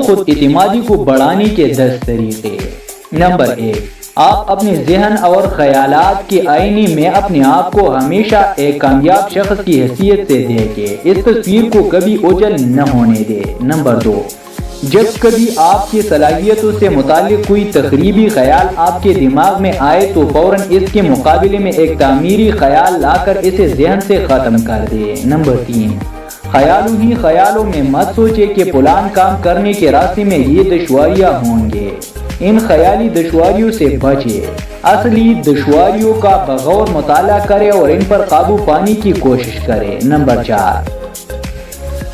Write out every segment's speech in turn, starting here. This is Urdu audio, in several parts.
خود اعتمادی کو بڑھانے کے 10 طریقے۔ نمبر 1، آپ اپنے ذہن اور خیالات کے آئینے میں اپنے آپ کو ہمیشہ ایک کامیاب شخص کی حیثیت سے دیکھیں، اس تصویر کو کبھی اوجھل نہ ہونے دیں۔ نمبر 2، جب کبھی آپ کی صلاحیتوں سے متعلق کوئی تخریبی خیال آپ کے دماغ میں آئے تو فوراً اس کے مقابلے میں ایک تعمیری خیال لا کر اسے ذہن سے ختم کر دیں۔ نمبر 3، خیالوں ہی خیالوں میں مت سوچے کہ پلان کام کرنے کے راستے میں یہ دشواریاں ہوں گے، ان خیالی دشواریوں سے بچے، اصلی دشواریوں کا بغور مطالعہ کرے اور ان پر قابو پانے کی کوشش کرے۔ نمبر 4،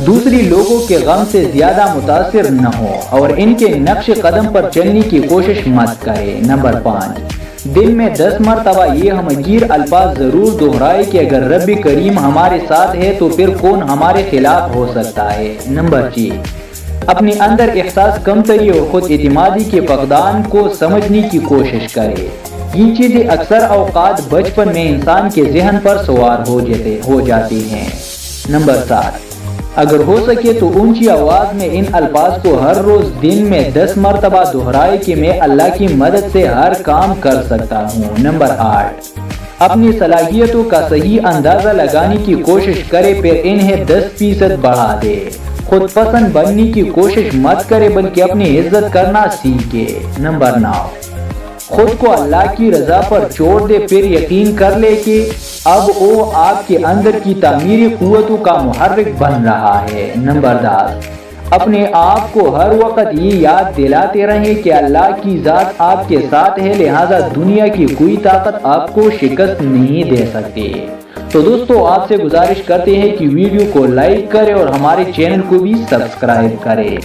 دوسری لوگوں کے غم سے زیادہ متاثر نہ ہو اور ان کے نقش قدم پر چلنے کی کوشش مت کرے۔ نمبر 5، دن میں 10 مرتبہ یہ ہمگیر الفاظ ضرور دہرائے کہ اگر رب کریم ہمارے ساتھ ہے تو پھر کون ہمارے خلاف ہو سکتا ہے۔ نمبر 6، اپنے اندر احساس کمتری اور خود اعتمادی کے فقدان کو سمجھنے کی کوشش کرے، یہ چیزیں اکثر اوقات بچپن میں انسان کے ذہن پر سوار ہو جاتی ہیں۔ نمبر 7، اگر ہو سکے تو اونچی آواز میں ان الفاظ کو ہر روز دن میں 10 مرتبہ دہرائے کہ میں اللہ کی مدد سے ہر کام کر سکتا ہوں۔ نمبر 8، اپنی صلاحیتوں کا صحیح اندازہ لگانے کی کوشش کرے، پھر انہیں 10% بڑھا دے۔ خود پسند بننے کی کوشش مت کرے بلکہ اپنی عزت کرنا سیکھے۔ نمبر 9، خود کو اللہ کی رضا پر چھوڑ دے، پھر یقین کر لے کہ اب وہ آپ کے اندر کی تعمیری قوتوں کا محرک بن رہا ہے۔ نمبر 10، اپنے آپ کو ہر وقت یہ یاد دلاتے رہیں کہ اللہ کی ذات آپ کے ساتھ ہے، لہذا دنیا کی کوئی طاقت آپ کو شکست نہیں دے سکتی۔ تو دوستو، آپ سے گزارش کرتے ہیں کہ ویڈیو کو لائک کریں اور ہمارے چینل کو بھی سبسکرائب کریں۔